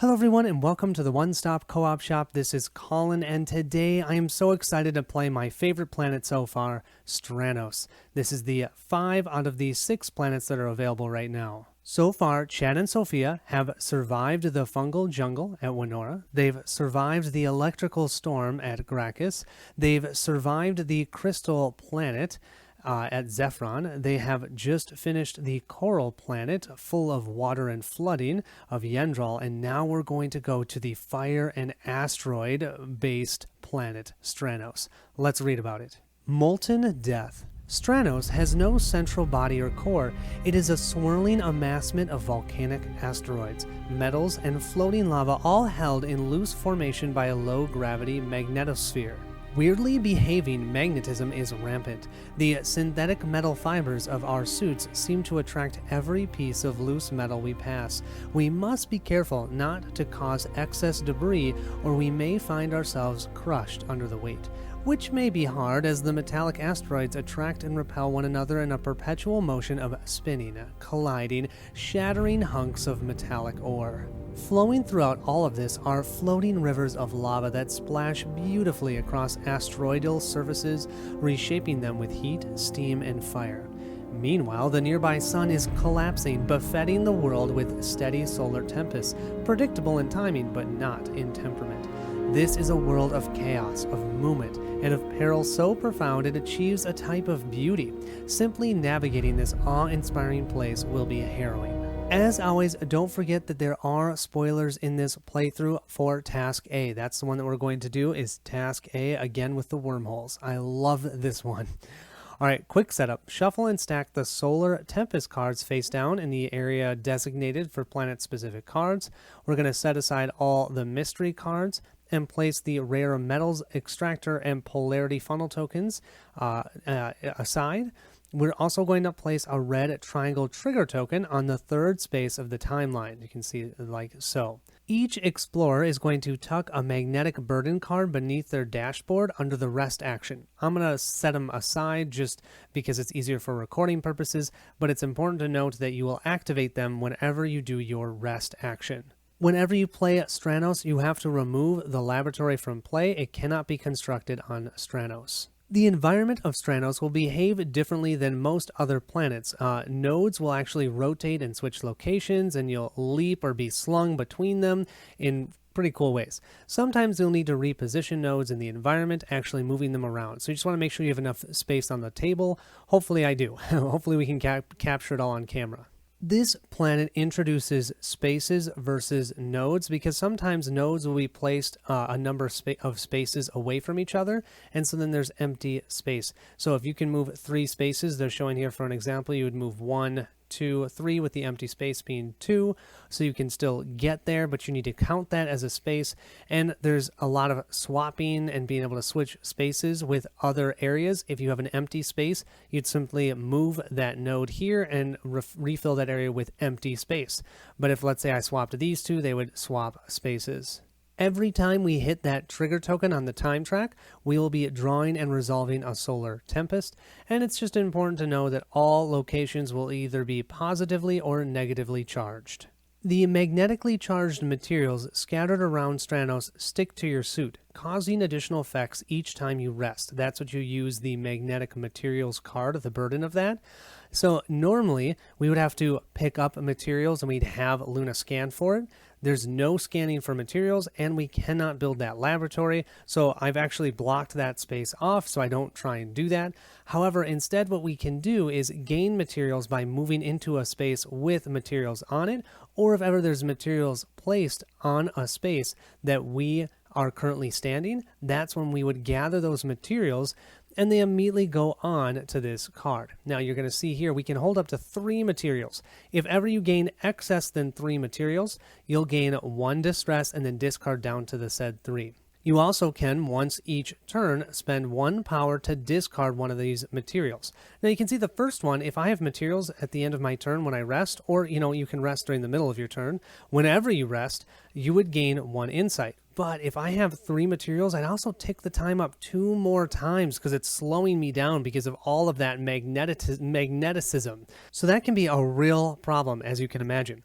Hello everyone and welcome to the One Stop Co-op Shop. This is Colin and today I am so excited to play my favorite planet so far, Strannos. This is the 5 out of the 6 planets that are available right now. So far, Chad and Sophia have survived the fungal jungle at Winora. They've survived the electrical storm at Gracchus. They've survived the crystal planet at Zephyron. They have just finished the coral planet full of water and flooding of Yendral, and now we're going to go to the fire and asteroid based planet Strannos. Let's read about it. Molten Death. Strannos has no central body or core. It is a swirling amassment of volcanic asteroids, metals, and floating lava, all held in loose formation by a low-gravity magnetosphere. Weirdly behaving magnetism is rampant. The synthetic metal fibers of our suits seem to attract every piece of loose metal we pass. We must be careful not to cause excess debris, or we may find ourselves crushed under the weight, which may be hard as the metallic asteroids attract and repel one another in a perpetual motion of spinning, colliding, shattering hunks of metallic ore. Flowing throughout all of this are floating rivers of lava that splash beautifully across asteroidal surfaces, reshaping them with heat, steam, and fire. Meanwhile, the nearby sun is collapsing, buffeting the world with steady solar tempests, predictable in timing but not in temperament. This is a world of chaos, of movement, and of peril so profound it achieves a type of beauty. Simply navigating this awe-inspiring place will be harrowing. As always, don't forget that there are spoilers in this playthrough for Task A. That's the one that we're going to do, is Task A, again with the wormholes. I love this one. Alright, quick setup. Shuffle and stack the Solar Tempest cards face down in the area designated for planet-specific cards. We're going to set aside all the mystery cards and place the rare metals extractor and polarity funnel tokens aside. We're also going to place a red triangle trigger token on the third space of the timeline. You can see like so. Each explorer is going to tuck a magnetic burden card beneath their dashboard under the rest action. I'm going to set them aside just because it's easier for recording purposes, but it's important to note that you will activate them whenever you do your rest action. Whenever you play Strannos, you have to remove the laboratory from play. It cannot be constructed on Strannos. The environment of Strannos will behave differently than most other planets. Nodes will actually rotate and switch locations, and you'll leap or be slung between them in pretty cool ways. Sometimes you'll need to reposition nodes in the environment, actually moving them around. So you just want to make sure you have enough space on the table. Hopefully I do. Hopefully we can capture it all on camera. This planet introduces spaces versus nodes because sometimes nodes will be placed a number of spaces away from each other, and so then there's empty space. So if you can move 3 spaces, they're showing here for an example, you would move 1, 2, 3 with the empty space being 2, so you can still get there, but you need to count that as a space. And there's a lot of swapping and being able to switch spaces with other areas. If you have an empty space, you'd simply move that node here and refill that area with empty space. But if, let's say, I swapped these two, they would swap spaces. Every time we hit that trigger token on the time track, we will be drawing and resolving a solar tempest, and it's just important to know that all locations will either be positively or negatively charged. The magnetically charged materials scattered around Strannos stick to your suit, causing additional effects each time you rest. That's what you use the magnetic materials card, the burden of that. So normally we would have to pick up materials and we'd have Luna scan for it. There's no scanning for materials, and we cannot build that laboratory, so I've actually blocked that space off so I don't try and do that. However, instead what we can do is gain materials by moving into a space with materials on it, or if ever there's materials placed on a space that we are currently standing, that's when we would gather those materials and they immediately go on to this card. Now you're going to see here we can hold up to 3 materials. If ever you gain excess than 3 materials, you'll gain 1 distress and then discard down to the said 3. You also can, once each turn, spend 1 power to discard one of these materials. Now you can see the first one, if I have materials at the end of my turn when I rest, or you can rest during the middle of your turn, whenever you rest, you would gain 1 insight. But if I have 3 materials, I'd also tick the time up 2 more times because it's slowing me down because of all of that magneticism. So that can be a real problem, as you can imagine.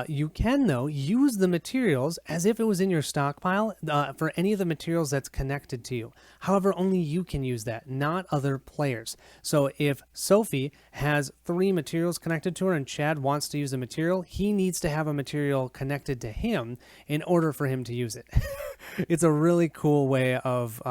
You can, though, use the materials as if it was in your stockpile for any of the materials that's connected to you. However, only you can use that, not other players. So if Sophie has 3 materials connected to her and Chad wants to use a material, he needs to have a material connected to him in order for him to use it. It's a really cool way of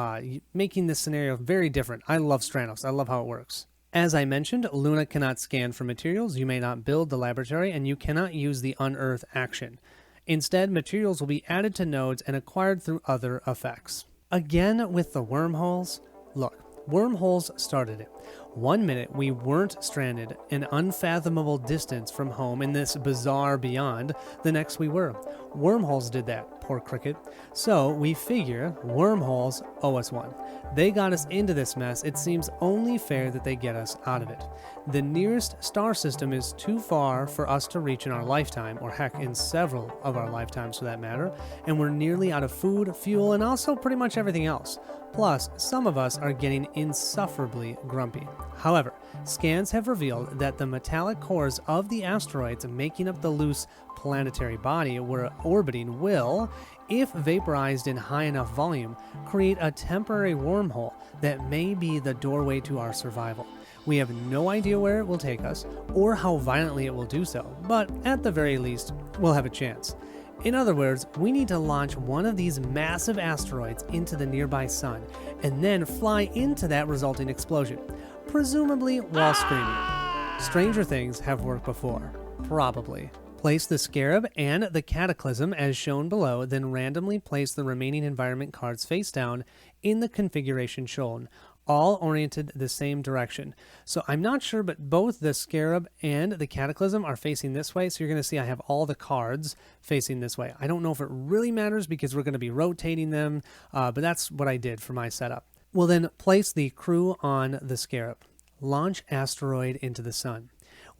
making this scenario very different. I love Strannos. I love how it works. As I mentioned, Luna cannot scan for materials, you may not build the laboratory, and you cannot use the unearth action. Instead, materials will be added to nodes and acquired through other effects. Again, with the wormholes, look, wormholes started it. 1 minute we weren't stranded an unfathomable distance from home in this bizarre beyond, the next we were. Wormholes did that, poor cricket. So we figure wormholes owe us one. They got us into this mess, it seems only fair that they get us out of it. The nearest star system is too far for us to reach in our lifetime, or heck, in several of our lifetimes for that matter, and we're nearly out of food, fuel, and also pretty much everything else. Plus, some of us are getting insufferably grumpy. However, scans have revealed that the metallic cores of the asteroids making up the loose planetary body we're orbiting will, if vaporized in high enough volume, create a temporary wormhole that may be the doorway to our survival. We have no idea where it will take us, or how violently it will do so, but at the very least, we'll have a chance. In other words, we need to launch one of these massive asteroids into the nearby sun, and then fly into that resulting explosion, presumably while screaming. Stranger things have worked before. Probably. Place the Scarab and the Cataclysm as shown below, then randomly place the remaining environment cards face down in the configuration shown, all oriented the same direction. So I'm not sure, but both the Scarab and the Cataclysm are facing this way, so you're going to see I have all the cards facing this way. I don't know if it really matters because we're going to be rotating them, but that's what I did for my setup. We'll then place the crew on the Scarab. Launch asteroid into the sun.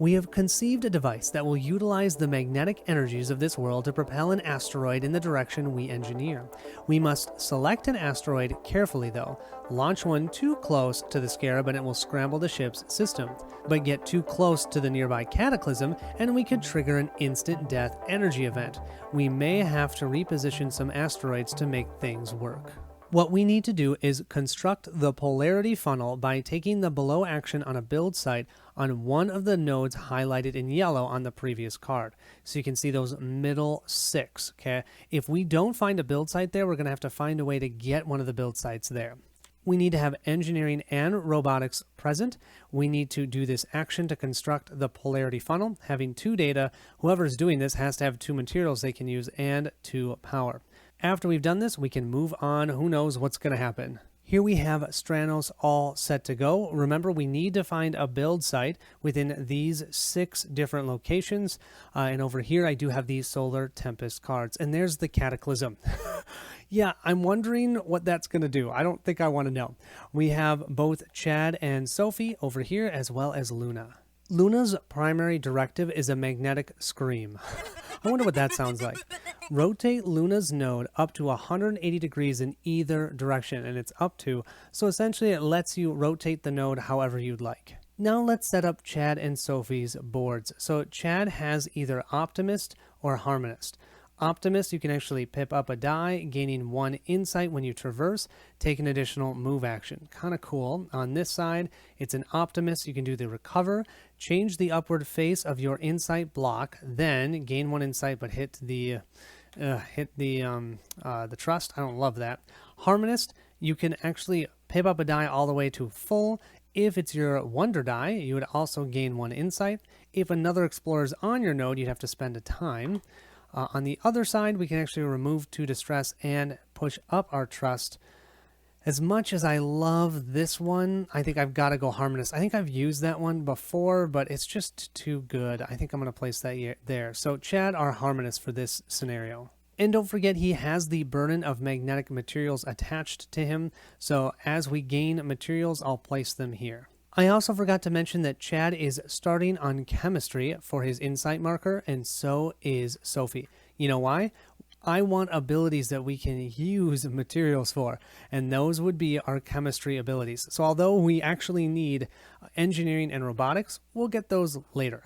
We have conceived a device that will utilize the magnetic energies of this world to propel an asteroid in the direction we engineer. We must select an asteroid carefully though. Launch one too close to the Scarab and it will scramble the ship's system. But get too close to the nearby Cataclysm and we could trigger an instant death energy event. We may have to reposition some asteroids to make things work. What we need to do is construct the polarity funnel by taking the below action on a build site on one of the nodes highlighted in yellow on the previous card. So you can see those middle 6, okay? If we don't find a build site there, we're going to have to find a way to get one of the build sites there. We need to have engineering and robotics present. We need to do this action to construct the polarity funnel. Having 2 data, whoever's doing this has to have 2 materials they can use and 2 power. After we've done this, we can move on. Who knows what's going to happen. Here we have Strannos all set to go. Remember, we need to find a build site within these 6 different locations. And over here, I do have these Solar Tempest cards. And there's the Cataclysm. Yeah, I'm wondering what that's going to do. I don't think I want to know. We have both Chad and Sophie over here, as well as Luna. Luna's primary directive is a magnetic scream. I wonder what that sounds like. Rotate Luna's node up to 180 degrees in either direction, and it's up to, so essentially it lets you rotate the node however you'd like. Now let's set up Chad and Sophie's boards. So Chad has either Optimist or Harmonist. Optimist, you can actually pip up a die, gaining 1 insight when you traverse, take an additional move action. Kind of cool. On this side, it's an Optimist. You can do the recover, change the upward face of your insight block, then gain 1 insight, but hit the trust. I don't love that. Harmonist, you can actually pip up a die all the way to full. If it's your wonder die, you would also gain 1 insight. If another explorer is on your node, you'd have to spend a time. On the other side, we can actually remove 2 distress and push up our trust. As much as I love this one, I think I've got to go Harmonist. I think I've used that one before, but it's just too good. I think I'm going to place that there. So Chad, our Harmonist for this scenario. And don't forget, he has the burden of magnetic materials attached to him. So as we gain materials, I'll place them here. I also forgot to mention that Chad is starting on chemistry for his insight marker, and so is Sophie. You know why? I want abilities that we can use materials for, and those would be our chemistry abilities. So although we actually need engineering and robotics, we'll get those later.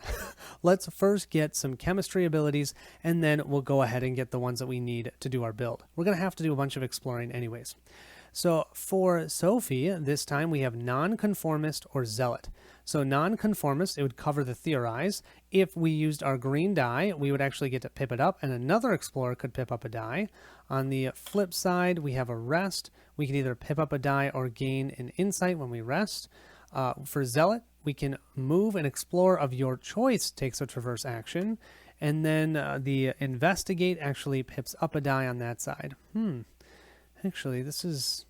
Let's first get some chemistry abilities, and then we'll go ahead and get the ones that we need to do our build. We're going to have to do a bunch of exploring anyways. So for Sophie, this time we have nonconformist or zealot. So nonconformist, it would cover the theorize. If we used our green die, we would actually get to pip it up, and another explorer could pip up a die. On the flip side, we have a rest. We can either pip up a die or gain an insight when we rest. For zealot, we can move. An explorer of your choice takes a traverse action. And then the investigate actually pips up a die on that side. Actually, this is,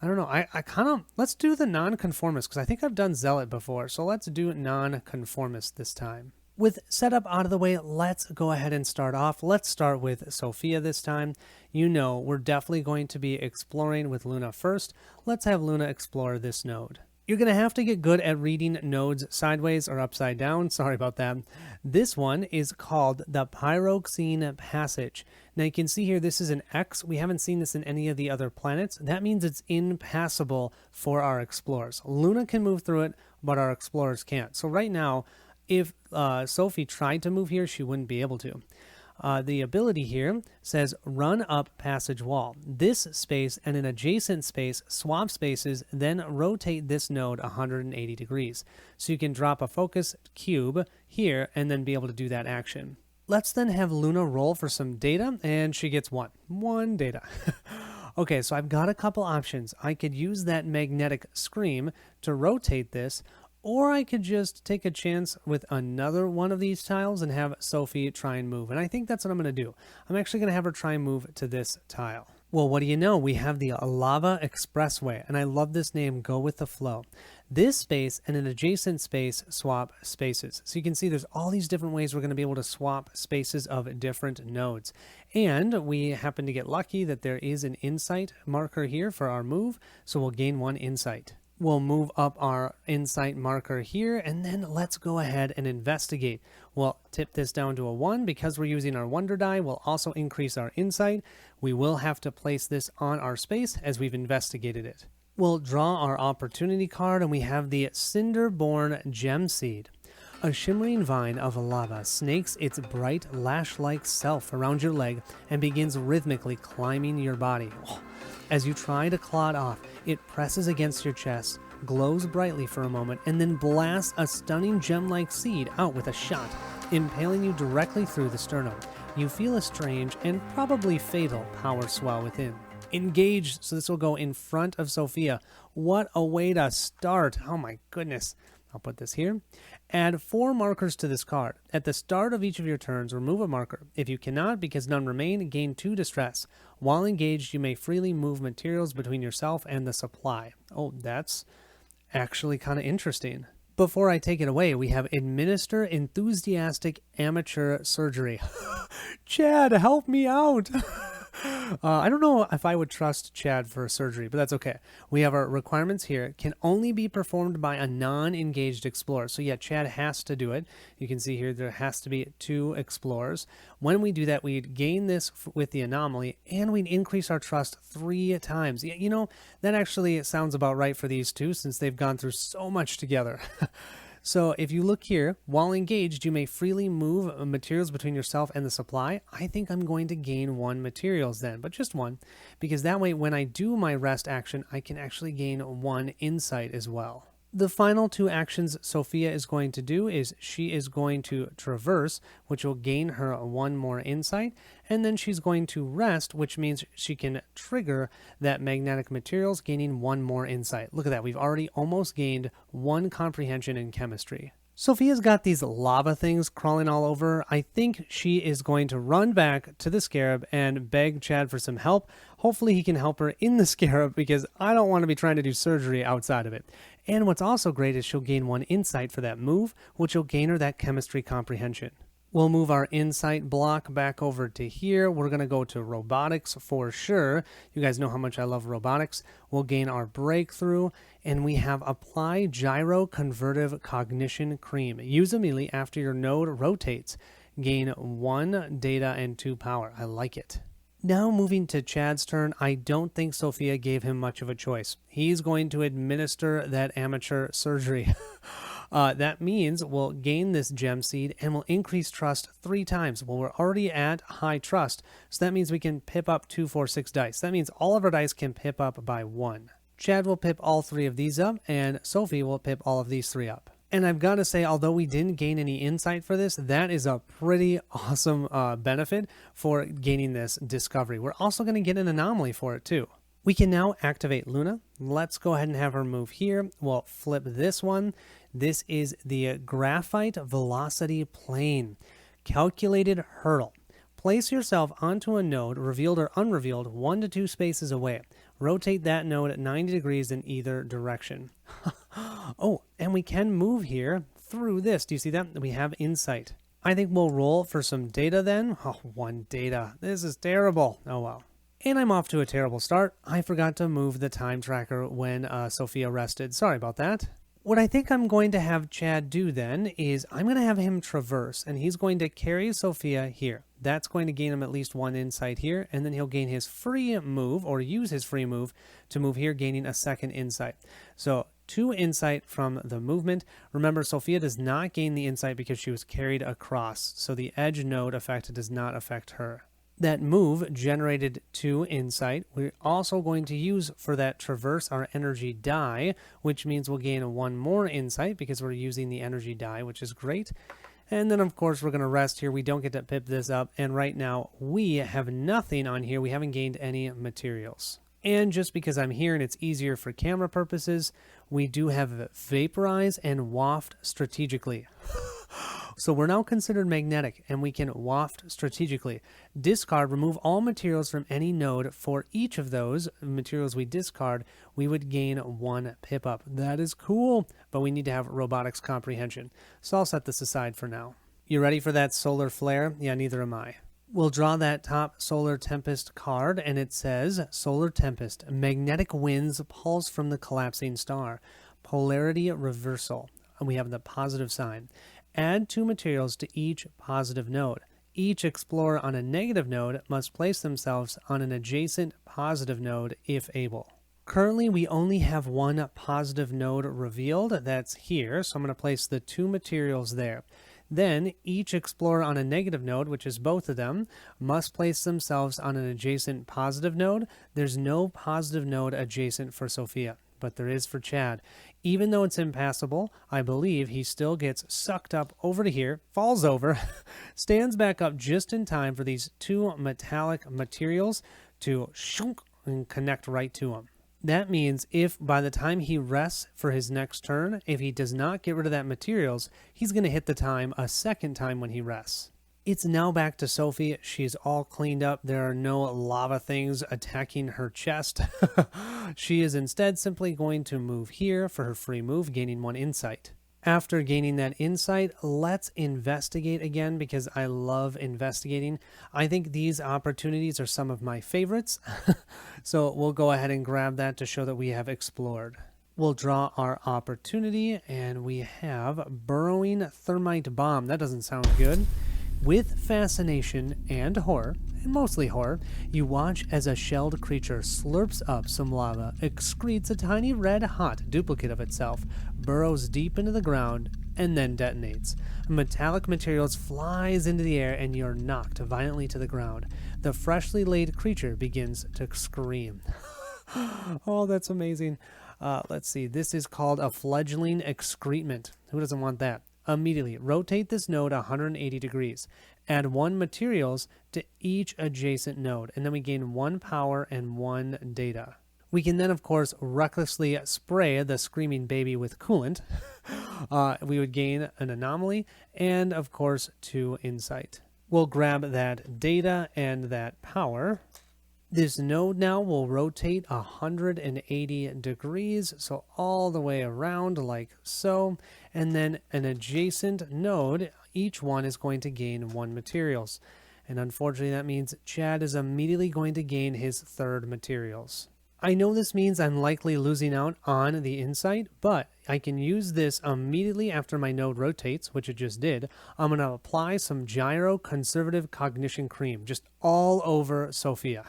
I don't know. I kind of, let's do the nonconformist because I think I've done zealot before. So let's do nonconformist this time. With setup out of the way, let's go ahead and start off. Let's start with Sophia this time. You know, we're definitely going to be exploring with Luna first. Let's have Luna explore this node. You're going to have to get good at reading nodes sideways or upside down. Sorry about that. This one is called the Pyroxene Passage. Now you can see here, this is an X. We haven't seen this in any of the other planets. That means it's impassable for our explorers. Luna can move through it, but our explorers can't. So right now, if Sophie tried to move here, she wouldn't be able to. The ability here says run up passage wall. This space and an adjacent space swap spaces, then rotate this node 180 degrees. So you can drop a focus cube here and then be able to do that action. Let's then have Luna roll for some data, and she gets one data. Okay, so I've got a couple options. I could use that magnetic scream to rotate this, or I could just take a chance with another one of these tiles and have Sophie try and move. And I think that's what I'm going to do. I'm actually going to have her try and move to this tile. Well, what do you know? We have the Lava Expressway, and I love this name, Go With The Flow. This space and an adjacent space swap spaces. So you can see there's all these different ways we're going to be able to swap spaces of different nodes. And we happen to get lucky that there is an insight marker here for our move, so we'll gain 1 insight. We'll move up our insight marker here, and then let's go ahead and investigate. We'll tip this down to a 1 because we're using our wonder die. We'll also increase our insight. We will have to place this on our space as we've investigated it. We'll draw our opportunity card, and we have the Cinderborn Gem Seed. A shimmering vine of lava snakes its bright lash-like self around your leg and begins rhythmically climbing your body. As you try to claw it off, it presses against your chest, glows brightly for a moment, and then blasts a stunning gem-like seed out with a shot, impaling you directly through the sternum. You feel a strange and probably fatal power swell within. Engaged, so this will go in front of Sophia. What a way to start. Oh my goodness. I'll put this here. Add 4 markers to this card. At the start of each of your turns, remove a marker. If you cannot, because none remain, gain 2 distress. While engaged, you may freely move materials between yourself and the supply. Oh, that's actually kind of interesting. Before I take it away, we have Administer Enthusiastic Amateur Surgery. Chad, help me out. I don't know if I would trust Chad for surgery, but that's okay. We have our requirements here. Can only be performed by a non-engaged explorer. So yeah, Chad has to do it. You can see here there has to be 2 explorers. When we do that, we'd gain this with the anomaly, and we'd increase our trust 3 times. You know, that actually sounds about right for these 2 since they've gone through so much together. So if you look here, while engaged, you may freely move materials between yourself and the supply. I think I'm going to gain 1 materials then, but just 1, because that way when I do my rest action, I can actually gain 1 insight as well. The final 2 actions Sophia is going to do is she is going to traverse, which will gain her 1 more insight, and then she's going to rest, which means she can trigger that magnetic materials, gaining 1 more insight. Look at that. We've already almost gained 1 comprehension in chemistry. Sophia's got these lava things crawling all over her. I think she is going to run back to the scarab and beg Chad for some help. Hopefully he can help her in the scarab because I don't want to be trying to do surgery outside of it. And what's also great is she'll gain 1 insight for that move, which will gain her that chemistry comprehension. We'll move our insight block back over to here. We're going to go to robotics for sure. You guys know how much I love robotics. We'll gain our breakthrough, and we have apply gyro convertive cognition cream. Use immediately after your node rotates. gain 1 data and 2 power. I like it. Now moving to Chad's turn, I don't think Sophia gave him much of a choice. He's going to administer that amateur surgery. That means we'll gain this gem seed and we'll increase trust 3 times. Well, we're already at high trust, so that means we can pip up 2, 4, 6 dice. That means all of our dice can pip up by 1. Chad will pip all 3 of these up, and Sophie will pip all of these 3 up. And I've got to say, although we didn't gain any insight for this, that is a pretty awesome benefit for gaining this discovery. We're also going to get an anomaly for it too. We can now activate Luna. Let's go ahead and have her move here. We'll flip this one. This is the Graphite Velocity Plane. Calculated Hurdle. Place yourself onto a node, revealed or unrevealed, 1 to 2 spaces away. Rotate that node at 90 degrees in either direction. Oh, and we can move here through this. Do you see that? We have insight. I think we'll roll for some data then. Oh, 1 data. This is terrible. Oh, well. And I'm off to a terrible start. I forgot to move the time tracker when Sophia rested. Sorry about that. What I think I'm going to have Chad do then is I'm going to have him traverse, and he's going to carry Sophia here. That's going to gain him at least 1 insight here, and then he'll gain his free move, or use his free move to move here, gaining a 2nd insight. So 2 insight from the movement. Remember, Sophia does not gain the insight because she was carried across, so the edge node effect does not affect her. That move generated 2 insight. We're also going to use for that traverse our energy die, which means we'll gain 1 more insight because we're using the energy die, which is great. And then, of course, we're going to rest here. We don't get to pip this up. And right now, we have nothing on here. We haven't gained any materials. And just because I'm here and it's easier for camera purposes, we do have Vaporize and Waft strategically. So we're now considered magnetic, and we can waft strategically. Discard, remove all materials from any node. For each of those materials we discard, we would gain 1 pip up. That is cool, but we need to have robotics comprehension. So I'll set this aside for now. You ready for that solar flare? Yeah, neither am I. We'll draw that top Solar Tempest card, and it says, Solar Tempest, magnetic winds pulse from the collapsing star. Polarity reversal. And we have the positive sign. Add 2 materials to each positive node. Each explorer on a negative node must place themselves on an adjacent positive node if able. Currently, we only have 1 positive node revealed. That's here, so I'm going to place the 2 materials there. Then, each explorer on a negative node, which is both of them, must place themselves on an adjacent positive node. There's no positive node adjacent for Sophia, but there is for Chad. Even though it's impassable, I believe he still gets sucked up over to here, falls over, stands back up just in time for these 2 metallic materials to shunk and connect right to him. That means if by the time he rests for his next turn, if he does not get rid of that materials, he's going to hit the time a 2nd time when he rests. It's now back to Sophie. She's all cleaned up. There are no lava things attacking her chest. She is instead simply going to move here for her free move, gaining 1 insight. After gaining that insight, let's investigate again because I love investigating. I think these opportunities are some of my favorites. So we'll go ahead and grab that to show that we have explored. We'll draw our opportunity, and we have Burrowing Thermite Bomb. That doesn't sound good. With fascination and horror, and mostly horror, you watch as a shelled creature slurps up some lava, excretes a tiny red-hot duplicate of itself, burrows deep into the ground, and then detonates. Metallic materials flies into the air, and you're knocked violently to the ground. The freshly laid creature begins to scream. Oh, that's amazing. Let's see. This is called a fledgling excrement. Who doesn't want that? Immediately, rotate this node 180 degrees. Add 1 materials to each adjacent node, and then we gain 1 power and 1 data. We can then, of course, recklessly spray the screaming baby with coolant. We would gain an anomaly and, of course, 2 insight. We'll grab that data and that power. This node now will rotate 180 degrees, so all the way around like so, and then an adjacent node, each one is going to gain 1 materials. And unfortunately that means Chad is immediately going to gain his 3rd materials. I know this means I'm likely losing out on the insight, but I can use this immediately after my node rotates, which it just did. I'm going to apply some gyro conservative cognition cream just all over Sophia.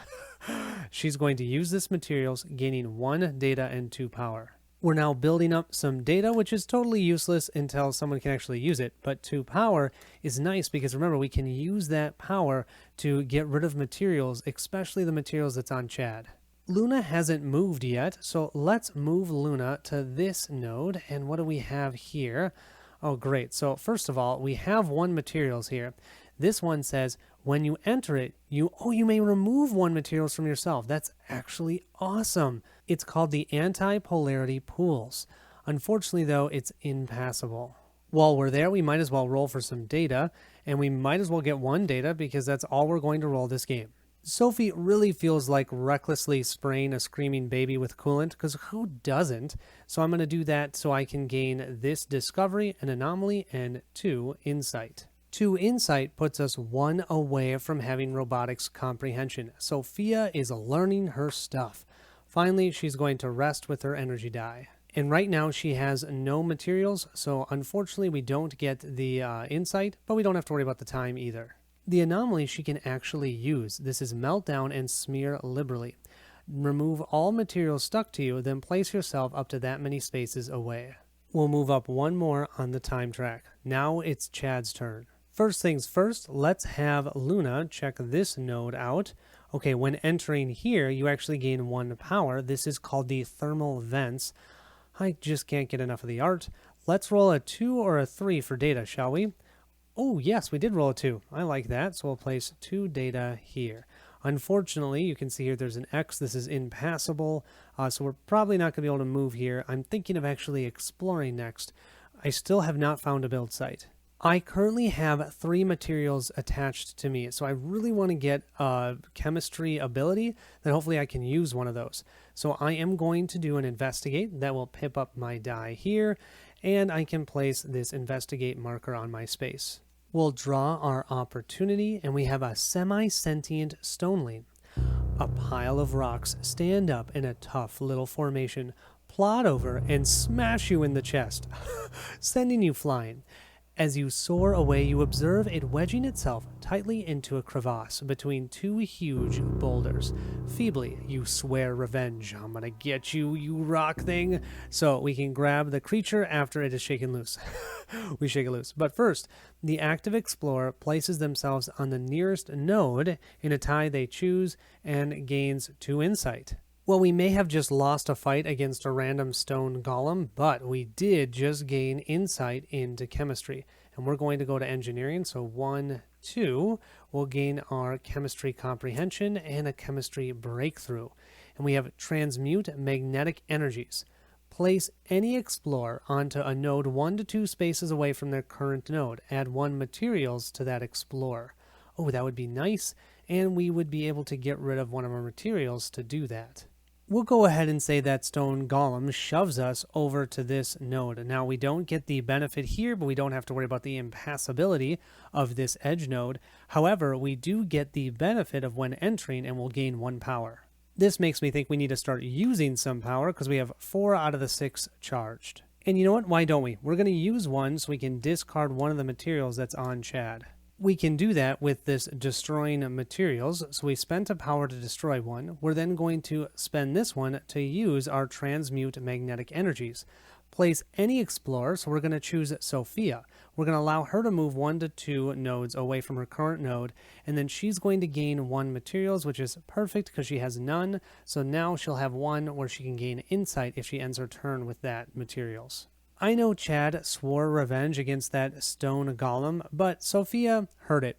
She's going to use this materials, gaining 1 data and 2 power. We're now building up some data, which is totally useless until someone can actually use it. But 2 power is nice because remember, we can use that power to get rid of materials, especially the materials that's on Chad. Luna hasn't moved yet, so let's move Luna to this node. And what do we have here? Oh, great. So first of all, we have 1 materials here. This one says, when you enter it, you may remove 1 materials from yourself. That's actually awesome. It's called the anti-polarity pools. Unfortunately, though, it's impassable. While we're there, we might as well roll for some data, and we might as well get 1 data because that's all we're going to roll this game. Sophie really feels like recklessly spraying a screaming baby with coolant, because who doesn't? So I'm going to do that so I can gain this discovery, an anomaly, and 2 insight. 2 insight puts us 1 away from having robotics comprehension. Sophia is learning her stuff. Finally, she's going to rest with her energy die. And right now she has no materials, so unfortunately we don't get the insight, but we don't have to worry about the time either. The anomaly she can actually use. This is melt down and smear liberally. Remove all materials stuck to you, then place yourself up to that many spaces away. We'll move up 1 more on the time track. Now it's Chad's turn. First things first, let's have Luna check this node out. Okay, when entering here, you actually gain 1 power. This is called the thermal vents. I just can't get enough of the art. Let's roll a 2 or a 3 for data, shall we? Oh, yes, we did roll a 2. I like that, so we'll place 2 data here. Unfortunately, you can see here there's an X. This is impassable, so we're probably not going to be able to move here. I'm thinking of actually exploring next. I still have not found a build site. I currently have 3 materials attached to me, so I really want to get a chemistry ability, then hopefully I can use one of those. So I am going to do an investigate. That will pip up my die here, and I can place this investigate marker on my space. We'll draw our opportunity, and we have a semi-sentient stoneley. A pile of rocks stand up in a tough little formation, plod over, and smash you in the chest, sending you flying. As you soar away, you observe it wedging itself tightly into a crevasse between 2 huge boulders. Feebly, you swear revenge. I'm gonna get you, you rock thing. So we can grab the creature after it is shaken loose. We shake it loose. But first, the active explorer places themselves on the nearest node in a tie they choose and gains 2 insight. Well, we may have just lost a fight against a random stone golem, but we did just gain insight into chemistry. And we're going to go to engineering, so 1, 2, we'll gain our chemistry comprehension and a chemistry breakthrough. And we have transmute magnetic energies. Place any explorer onto a node 1 to 2 spaces away from their current node. Add 1 materials to that explorer. Oh, that would be nice, and we would be able to get rid of 1 of our materials to do that. We'll go ahead and say that stone golem shoves us over to this node. Now, we don't get the benefit here, but we don't have to worry about the impassability of this edge node. However, we do get the benefit of when entering, and we'll gain 1 power. This makes me think we need to start using some power because we have 4 out of the 6 charged. And you know what? Why don't we? We're going to use 1 so we can discard 1 of the materials that's on Chad. We can do that with this destroying materials. So we spent a power to destroy 1. We're then going to spend this one to use our transmute magnetic energies. Place any explorer, so we're going to choose Sophia. We're going to allow her to move 1 to 2 nodes away from her current node, and then she's going to gain 1 materials, which is perfect because she has none. So now she'll have 1 where she can gain insight if she ends her turn with that materials. I know Chad swore revenge against that stone golem, but Sophia heard it.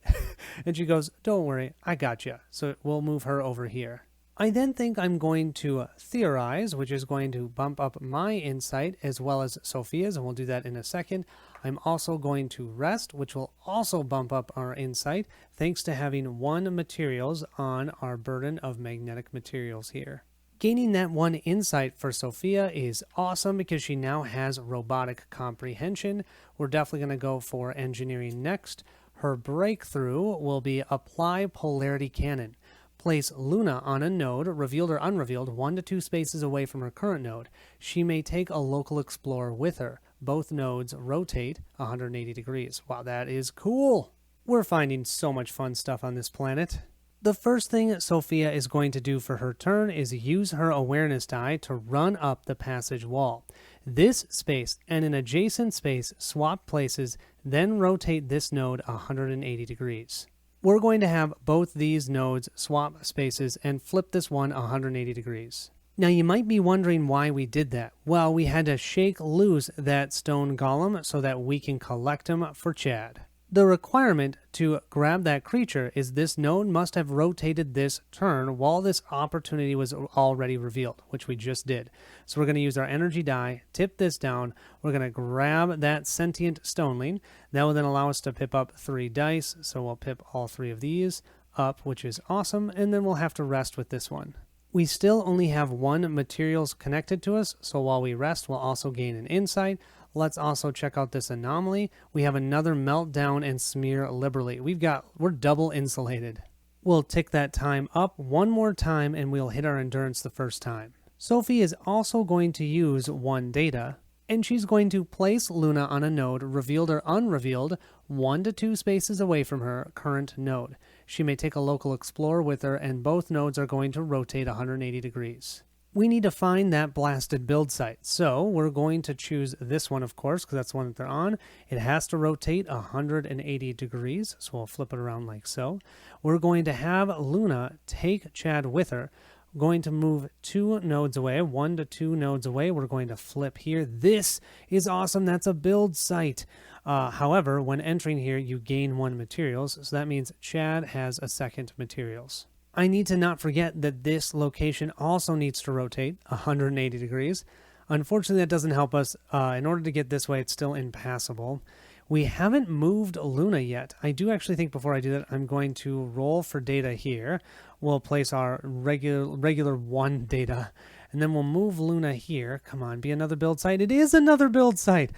And she goes, don't worry, I got you. So we'll move her over here. I then think I'm going to theorize, which is going to bump up my insight as well as Sophia's, and we'll do that in a second. I'm also going to rest, which will also bump up our insight, thanks to having 1 materials on our burden of magnetic materials here. Gaining that 1 insight for Sophia is awesome because she now has robotic comprehension. We're definitely going to go for engineering next. Her breakthrough will be apply polarity cannon. Place Luna on a node, revealed or unrevealed, 1 to 2 spaces away from her current node. She may take a local explorer with her. Both nodes rotate 180 degrees. Wow, that is cool. We're finding so much fun stuff on this planet. The first thing Sophia is going to do for her turn is use her awareness die to run up the passage wall. This space and an adjacent space swap places, then rotate this node 180 degrees. We're going to have both these nodes swap spaces and flip this one 180 degrees. Now you might be wondering why we did that. Well, we had to shake loose that stone golem so that we can collect him for Chad. The requirement to grab that creature is this node must have rotated this turn while this opportunity was already revealed, which we just did. So we're going to use our energy die, tip this down. We're going to grab that sentient stoneling. That will then allow us to pip up 3 dice. So we'll pip all 3 of these up, which is awesome. And then we'll have to rest with this one. We still only have 1 materials connected to us. So while we rest, we'll also gain an insight. Let's also check out this anomaly. We have another meltdown and smear liberally. We're double insulated. We'll tick that time up 1 more time and we'll hit our endurance the first time. Sophie is also going to use 1 data, and she's going to place Luna on a node, revealed or unrevealed, 1 to 2 spaces away from her current node. She may take a local explorer with her, and both nodes are going to rotate 180 degrees. We need to find that blasted build site. So we're going to choose this one, of course, because that's the one that they're on. It has to rotate 180 degrees, so we'll flip it around like so. We're going to have Luna take Chad with her. We're going to move 2 nodes away, 1 to 2 nodes away. We're going to flip here. This is awesome. That's a build site. However, when entering here, you gain 1 materials, so that means Chad has a second materials. I need to not forget that this location also needs to rotate 180 degrees. Unfortunately, that doesn't help us. In order to get this way, it's still impassable. We haven't moved Luna yet. I do actually think before I do that, I'm going to roll for data here. We'll place our regular 1 data, and then we'll move Luna here. Come on, be another build site. It is another build site.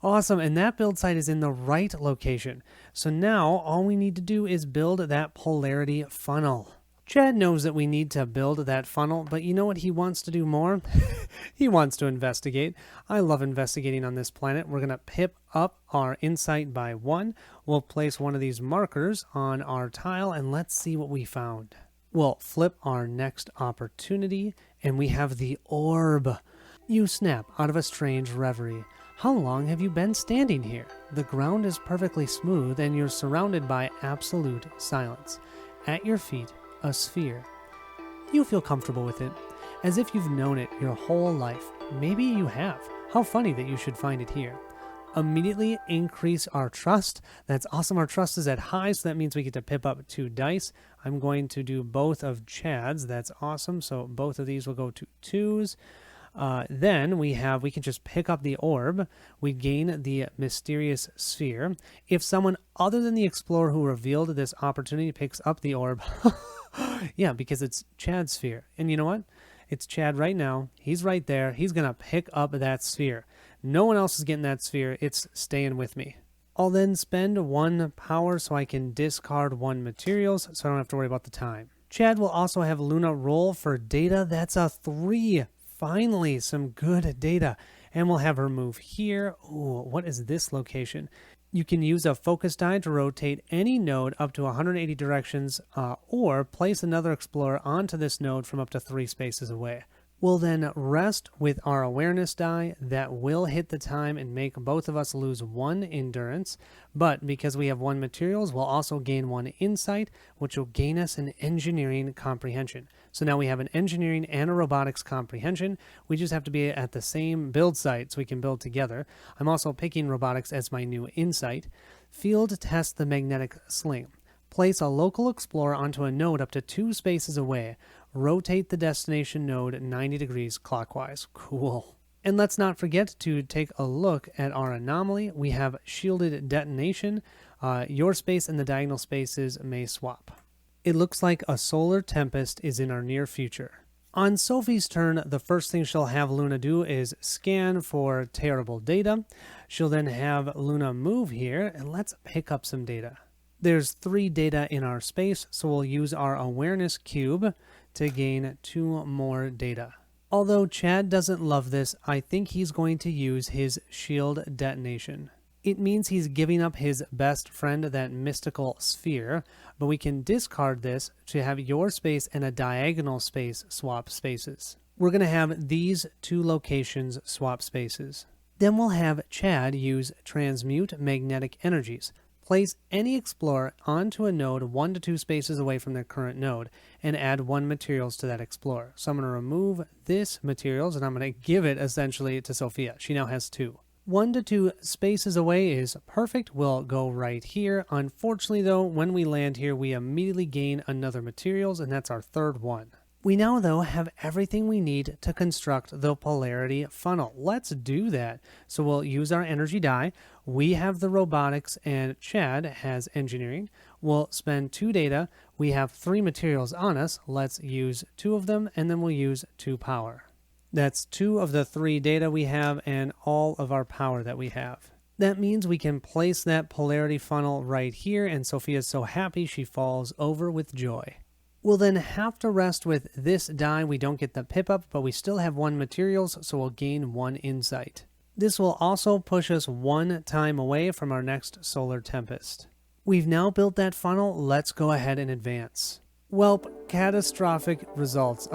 Awesome, and that build site is in the right location. So now all we need to do is build that polarity funnel. Chad knows that we need to build that funnel, but you know what he wants to do more? He wants to investigate. I love investigating on this planet. We're going to pip up our insight by 1. We'll place one of these markers on our tile, and let's see what we found. We'll flip our next opportunity, and we have the orb. You snap out of a strange reverie. How long have you been standing here? The ground is perfectly smooth, and you're surrounded by absolute silence. At your feet, a sphere. You feel comfortable with it, as if you've known it your whole life. Maybe you have. How funny that you should find it here. Immediately increase our trust. That's awesome. Our trust is at high, so that means we get to pip up 2 dice. I'm going to do both of Chad's. That's awesome. So both of these will go to 2s. Then we can just pick up the orb. We gain the mysterious sphere. If someone other than the explorer who revealed this opportunity picks up the orb, yeah, because it's Chad's sphere. And you know what? It's Chad right now. He's right there. He's going to pick up that sphere. No one else is getting that sphere. It's staying with me. I'll then spend 1 power so I can discard 1 materials, so I don't have to worry about the time. Chad will also have Luna roll for data. That's a 3. Finally, some good data. And we'll have her move here. Ooh, what is this location? You can use a focus die to rotate any node up to 180 directions, or place another explorer onto this node from up to 3 spaces away. We'll then rest with our awareness die. That will hit the time and make both of us lose 1 endurance, but because we have 1 materials, we'll also gain 1 insight, which will gain us an engineering comprehension. So now we have an engineering and a robotics comprehension. We just have to be at the same build site so we can build together. I'm also picking robotics as my new insight. Field test the magnetic sling. Place a local explorer onto a node up to 2 spaces away. Rotate the destination node 90 degrees clockwise. Cool. And let's not forget to take a look at our anomaly. We have shielded detonation. Your space and the diagonal spaces may swap. It looks like a solar tempest is in our near future. On Sophie's turn, the first thing she'll have Luna do is scan for terrible data. She'll then have Luna move here, and let's pick up some data. There's 3 data in our space, so we'll use our awareness cube to gain 2 more data. Although Chad doesn't love this, I think he's going to use his shield detonation. It means he's giving up his best friend, that mystical sphere, but we can discard this to have your space and a diagonal space swap spaces. We're going to have these 2 locations swap spaces. Then we'll have Chad use transmute magnetic energies. Place any explorer onto a node 1 to 2 spaces away from their current node and add 1 materials to that explorer. So I'm going to remove this materials and I'm going to give it essentially to Sophia. She now has 2. 1 to 2 spaces away is perfect. We'll go right here. Unfortunately though, when we land here, we immediately gain another materials, and that's our 3rd one. We now, though, have everything we need to construct the polarity funnel. Let's do that. So we'll use our energy die. We have the robotics, and Chad has engineering. We'll spend 2 data. We have 3 materials on us. Let's use 2 of them, and then we'll use 2 power. That's 2 of the 3 data we have and all of our power that we have. That means we can place that polarity funnel right here, and Sophia's so happy she falls over with joy. We'll then have to rest with this die. We don't get the pip up, but we still have 1 materials, so we'll gain 1 insight. This will also push us 1 time away from our next solar tempest. We've now built that funnel. Let's go ahead and advance. Welp, catastrophic results.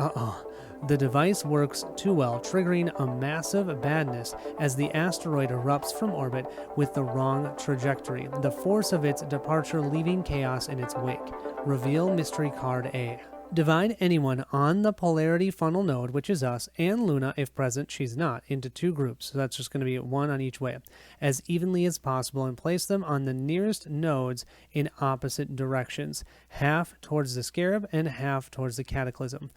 The device works too well, triggering a massive badness as the asteroid erupts from orbit with the wrong trajectory, the force of its departure leaving chaos in its wake. Reveal mystery card A. Divide anyone on the polarity funnel node, which is us, and Luna, if present, she's not, into 2 groups, so that's just going to be 1 on each way, as evenly as possible, and place them on the nearest nodes in opposite directions, half towards the scarab and half towards the cataclysm.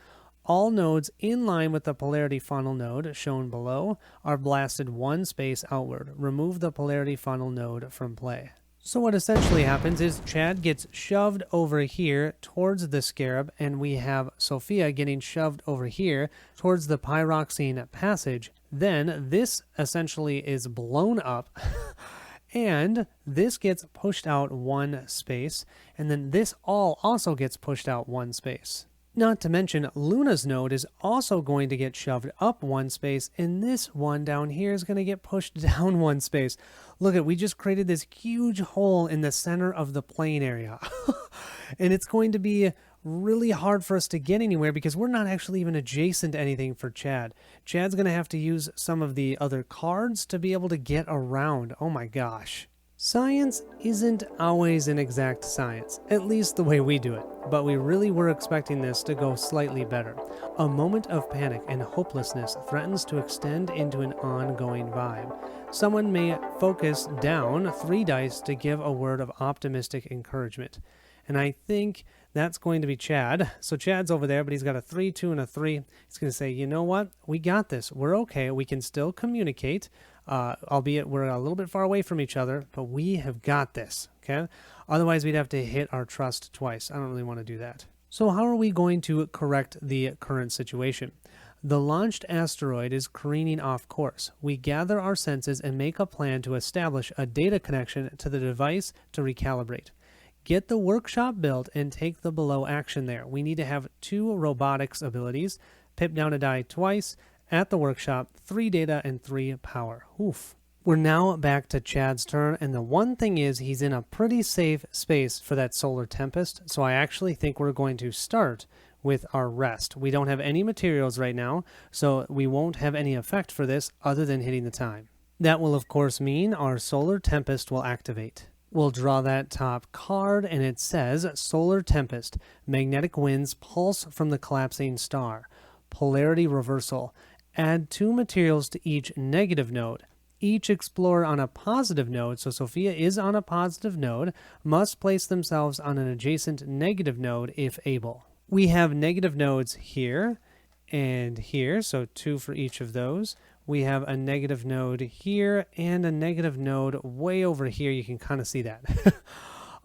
All nodes in line with the polarity funnel node, shown below, are blasted 1 space outward. Remove the polarity funnel node from play. So what essentially happens is Chad gets shoved over here towards the scarab, and we have Sophia getting shoved over here towards the pyroxene passage. Then this essentially is blown up, and this gets pushed out 1 space, and then this all also gets pushed out 1 space. Not to mention, Luna's node is also going to get shoved up 1 space, and this one down here is going to get pushed down 1 space. Look we just created this huge hole in the center of the plane area. And it's going to be really hard for us to get anywhere because we're not actually even adjacent to anything for Chad. Chad's going to have to use some of the other cards to be able to get around. Oh my gosh. Science isn't always an exact science, at least the way we do it, but we really were expecting this to go slightly better. A moment of panic and hopelessness threatens to extend into an ongoing vibe. Someone may focus down 3 dice to give a word of optimistic encouragement. And I think that's going to be Chad. So Chad's over there, but he's got a 3, 2, and a 3. He's going to say, you know what? We got this. We're okay. We can still communicate. Albeit we're a little bit far away from each other, but we have got this, okay? Otherwise, we'd have to hit our trust twice. I don't really want to do that. So how are we going to correct the current situation? The launched asteroid is careening off course. We gather our senses and make a plan to establish a data connection to the device to recalibrate. Get the workshop built and take the below action there. We need to have 2 robotics abilities, pip down a die twice, at the workshop, 3 data and 3 power. Oof. We're now back to Chad's turn, and the one thing is he's in a pretty safe space for that solar tempest, so I actually think we're going to start with our rest. We don't have any materials right now, so we won't have any effect for this other than hitting the time. That will of course mean our solar tempest will activate. We'll draw that top card, and it says Solar Tempest. Magnetic winds pulse from the collapsing star. Polarity reversal. Add 2 materials to each negative node. Each explorer on a positive node, so Sophia is on a positive node, must place themselves on an adjacent negative node if able. We have negative nodes here and here, so 2 for each of those. We have a negative node here and a negative node way over here. You can kind of see that.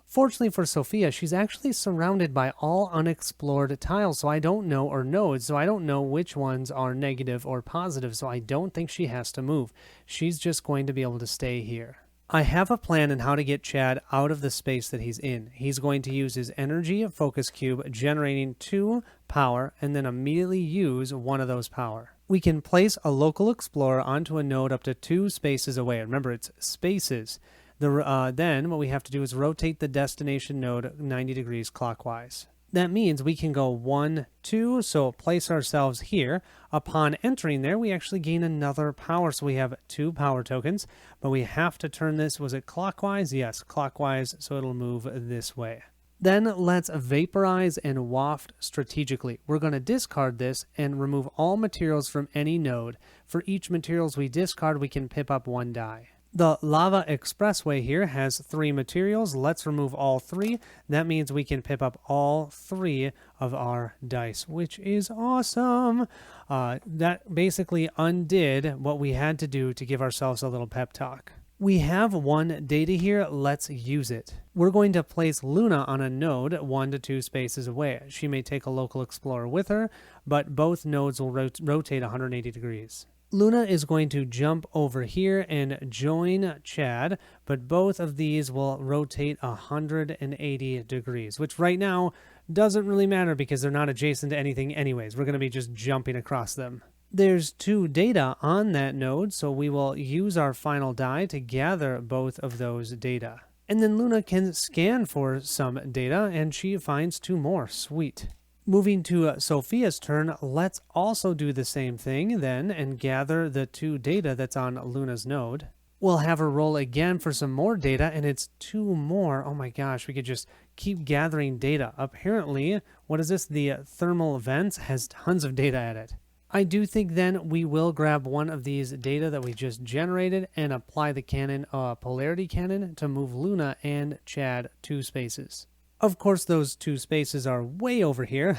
Fortunately for Sophia, she's actually surrounded by all unexplored tiles, so I don't know, or nodes, so I don't know which ones are negative or positive, so I don't think she has to move. She's just going to be able to stay here. I have a plan on how to get Chad out of the space that he's in. He's going to use his energy focus cube, generating 2 power, and then immediately use one of those power. We can place a local explorer onto a node up to 2 spaces away. Remember, it's spaces. Then what we have to do is rotate the destination node 90 degrees clockwise. That means we can go 1, 2, so place ourselves here. Upon entering there, we actually gain another power, so we have 2 power tokens, but we have to turn this, was it clockwise? Yes, clockwise, so it'll move this way. Then let's vaporize and waft strategically. We're going to discard this and remove all materials from any node. For each materials we discard, we can pip up 1 die. The lava expressway here has 3 materials. Let's remove all 3. That means we can pip up all 3 of our dice, which is awesome. That basically undid what we had to do to give ourselves a little pep talk. We have 1 data here. Let's use it. We're going to place Luna on a node 1 to 2 spaces away. She may take a local explorer with her, but both nodes will rotate 180 degrees. Luna is going to jump over here and join Chad, but both of these will rotate 180 degrees, which right now doesn't really matter because they're not adjacent to anything anyways. We're going to be just jumping across them. There's 2 data on that node, so we will use our final die to gather both of those data. And then Luna can scan for some data, and she finds 2 more. Sweet. Moving to Sophia's turn, let's also do the same thing then and gather the 2 data that's on Luna's node. We'll have her roll again for some more data, and it's 2 more. Oh my gosh, we could just keep gathering data. Apparently, what is this? The thermal vents has tons of data at it. I do think then we will grab one of these data that we just generated and apply the cannon, polarity cannon, to move Luna and Chad 2 spaces. Of course, those 2 spaces are way over here.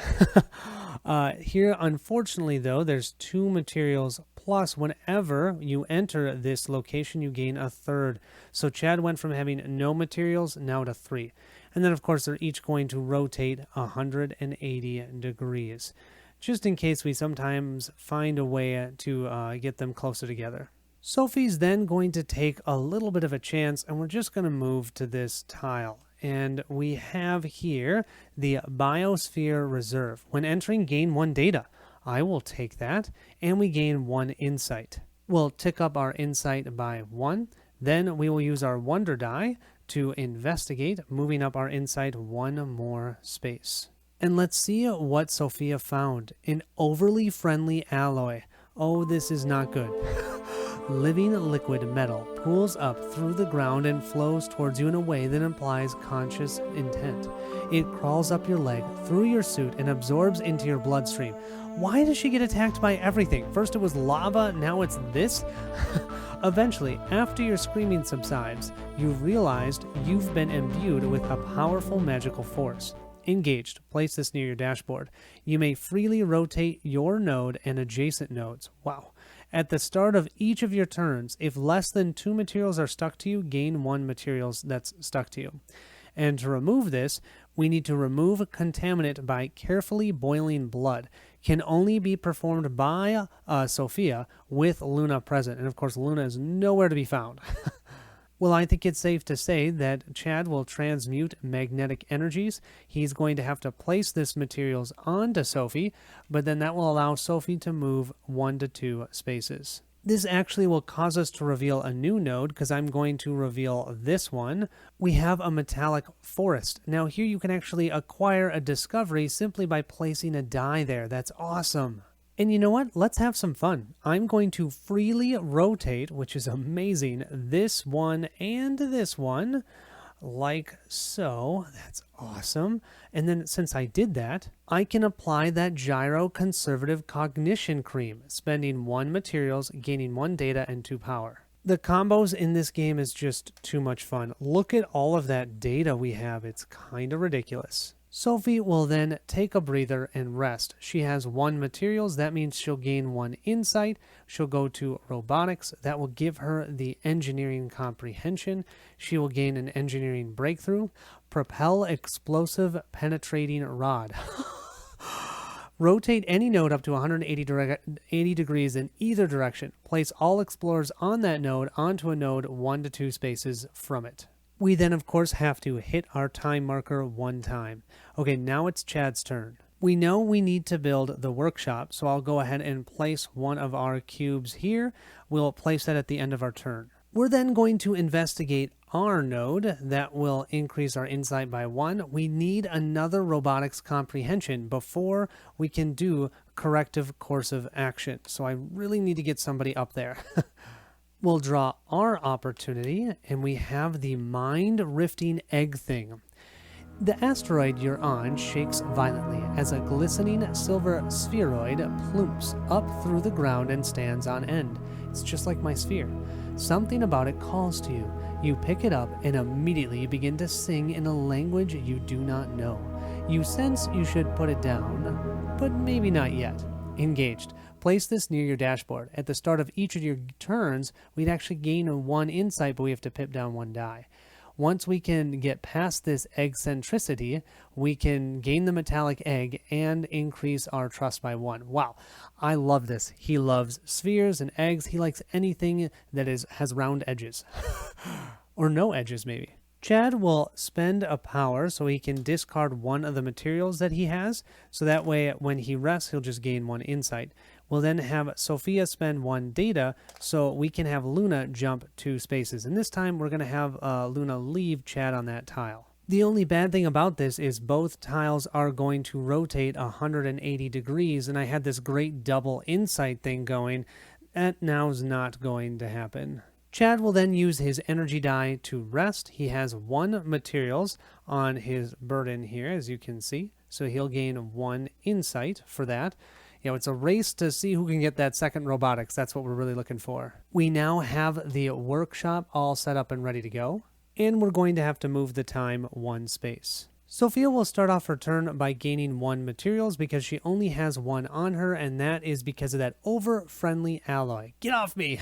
Here, unfortunately, though, there's 2 materials, plus whenever you enter this location, you gain a 3rd. So Chad went from having no materials now to 3. And then, of course, they're each going to rotate 180 degrees, just in case we sometimes find a way to get them closer together. Sophie's then going to take a little bit of a chance, and we're just going to move to this tile. And we have here the Biosphere Reserve. When entering, gain 1 data. I will take that. And we gain 1 insight. We'll tick up our insight by 1. Then we will use our Wonder Die to investigate, moving up our insight 1 more space. And let's see what Sophia found. An overly friendly alloy. Oh, this is not good. Living liquid metal pools up through the ground and flows towards you in a way that implies conscious intent. It crawls up your leg, through your suit, and absorbs into your bloodstream. Why does she get attacked by everything? First it was lava, now it's this? Eventually, after your screaming subsides, you've realized you've been imbued with a powerful magical force. Engaged. Place this near your dashboard. You may freely rotate your node and adjacent nodes. Wow. At the start of each of your turns, if less than 2 materials are stuck to you, gain 1 materials that's stuck to you. And to remove this, we need to remove contaminant by carefully boiling blood. Can only be performed by Sophia with Luna present. And of course, Luna is nowhere to be found. Well, I think it's safe to say that Chad will transmute magnetic energies. He's going to have to place this materials onto Sophie, but then that will allow Sophie to move 1 to 2 spaces. This actually will cause us to reveal a new node because I'm going to reveal this one. We have a metallic forest. Now here you can actually acquire a discovery simply by placing a die there. That's awesome. And you know what? Let's have some fun. I'm going to freely rotate, which is amazing, this one and this one, like so. That's awesome. And then since I did that, I can apply that gyro conservative cognition cream, spending 1 materials, gaining 1 data, and 2 power. The combos in this game is just too much fun. Look at all of that data we have. It's kind of ridiculous. Sophie will then take a breather and rest. She has 1 materials. That means she'll gain 1 insight. She'll go to robotics. That will give her the engineering comprehension. She will gain an engineering breakthrough. Propel explosive penetrating rod. Rotate any node up to 180 degrees in either direction. Place all explorers on that node onto a node 1 to 2 spaces from it. We then, of course, have to hit our time marker one time. Okay, now it's Chad's turn. We know we need to build the workshop, so I'll go ahead and place one of our cubes here. We'll place that at the end of our turn. We're then going to investigate our node. That will increase our insight by 1. We need another robotics comprehension before we can do corrective course of action. So I really need to get somebody up there. We'll draw our opportunity, and we have the mind-rifting egg thing. The asteroid you're on shakes violently as a glistening silver spheroid plumps up through the ground and stands on end. It's just like my sphere. Something about it calls to you. You pick it up and immediately you begin to sing in a language you do not know. You sense you should put it down, but maybe not yet. Engaged. Place this near your dashboard. At the start of each of your turns, we'd actually gain 1 insight, but we have to pip down 1 die. Once we can get past this eccentricity, we can gain the metallic egg and increase our trust by 1. Wow, I love this. He loves spheres and eggs. He likes anything that has round edges. Or no edges, maybe. Chad will spend a power so he can discard 1 of the materials that he has, so that way when he rests, he'll just gain 1 insight. We'll then have Sophia spend 1 data so we can have Luna jump 2 spaces. And this time we're going to have Luna leave Chad on that tile. The only bad thing about this is both tiles are going to rotate 180 degrees, and I had this great double insight thing going. That now's not going to happen. Chad will then use his energy die to rest. He has 1 materials on his burden here, as you can see. So he'll gain 1 insight for that. You know, it's a race to see who can get that second robotics. That's what we're really looking for. We now have the workshop all set up and ready to go. And we're going to have to move the time 1 space. Sophia will start off her turn by gaining 1 materials because she only has 1 on her, and that is because of that over-friendly alloy. Get off me!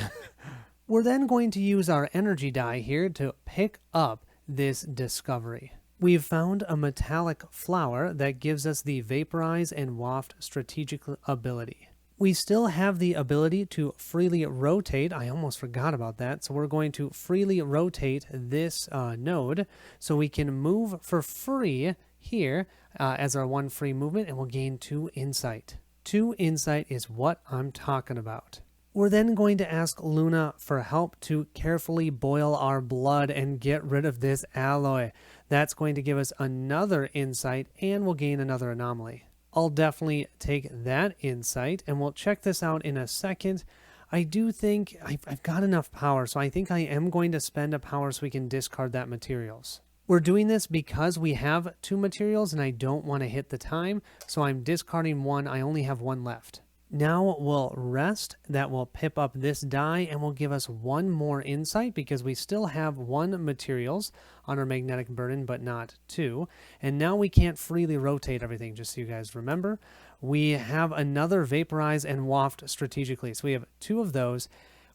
We're then going to use our energy die here to pick up this discovery. We've found a metallic flower that gives us the vaporize and waft strategic ability. We still have the ability to freely rotate. I almost forgot about that. So we're going to freely rotate this node so we can move for free here as our 1 free movement, and we'll gain 2 insight. 2 insight is what I'm talking about. We're then going to ask Luna for help to carefully boil our blood and get rid of this alloy. That's going to give us another insight, and we'll gain another anomaly. I'll definitely take that insight, and we'll check this out in a second. I do think I've got enough power, so I think I am going to spend a power so we can discard that materials. We're doing this because we have 2 materials, and I don't want to hit the time, so I'm discarding 1. I only have 1 left. Now we'll rest. That will pip up this die and will give us 1 more insight because we still have 1 materials on our magnetic burden, but not 2. And now we can't freely rotate everything, just so you guys remember. We have another vaporize and waft strategically. So we have 2 of those.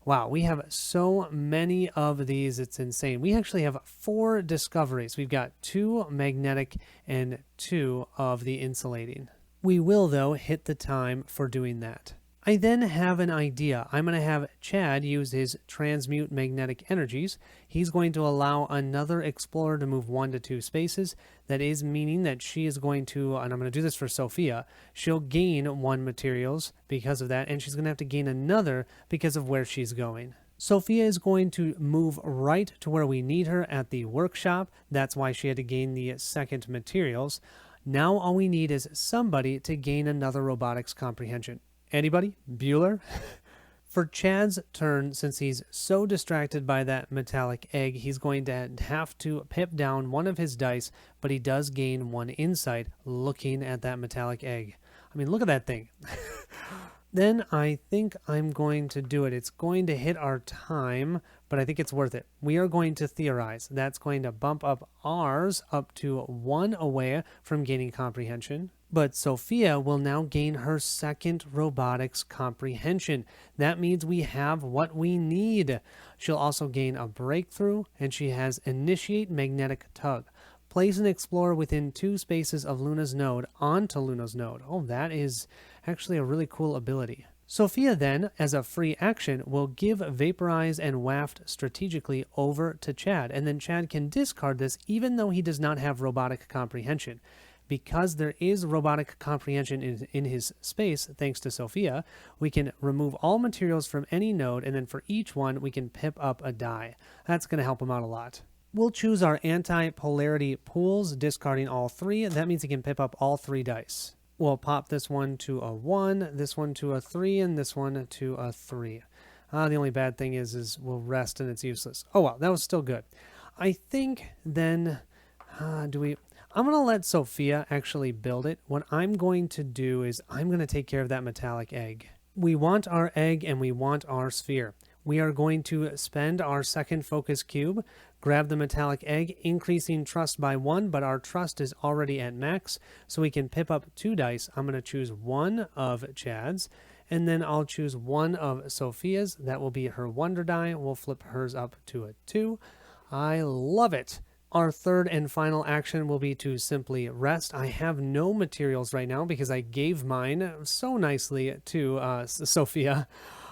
Wow, we have so many of these, it's insane. We actually have 4 discoveries. We've got 2 magnetic and 2 of the insulating. We will, though, hit the time for doing that. I then have an idea. I'm going to have Chad use his transmute magnetic energies. He's going to allow another explorer to move 1 to 2 spaces. That is meaning that she is going to, and I'm going to do this for Sophia, she'll gain 1 materials because of that, and she's going to have to gain another because of where she's going. Sophia is going to move right to where we need her at the workshop. That's why she had to gain the second materials. Now all we need is somebody to gain another robotics comprehension. Anybody? Bueller? For Chad's turn, since he's so distracted by that metallic egg, he's going to have to pip down 1 of his dice, but he does gain 1 insight looking at that metallic egg. I mean, look at that thing. Then I think I'm going to do it. It's going to hit our time, but I think it's worth it. We are going to theorize. That's going to bump up ours up to 1 away from gaining comprehension. But Sophia will now gain her second robotics comprehension. That means we have what we need. She'll also gain a breakthrough, and she has initiate magnetic tug. Place an explorer within 2 spaces of Luna's node onto Luna's node. Oh, that is actually a really cool ability. Sophia then, as a free action, will give Vaporize and Waft strategically over to Chad, and then Chad can discard this even though he does not have Robotic Comprehension. Because there is Robotic Comprehension in his space, thanks to Sophia, we can remove all materials from any node, and then for each one, we can pip up a die. That's going to help him out a lot. We'll choose our anti-polarity pools, discarding all 3. That means he can pip up all 3 dice. We'll pop this one to a 1, this one to a 3, and this one to a 3. The only bad thing is we'll rest and it's useless. Oh well, that was still good. I think then, I'm going to let Sophia actually build it. What I'm going to do is I'm going to take care of that metallic egg. We want our egg and we want our sphere. We are going to spend our second focus cube, grab the metallic egg, increasing trust by 1, but our trust is already at max, so we can pip up 2 dice. I'm going to choose 1 of Chad's, and then I'll choose 1 of Sophia's. That will be her wonder die. We'll flip hers up to a 2. I love it. Our third and final action will be to simply rest. I have no materials right now because I gave mine so nicely to Sophia.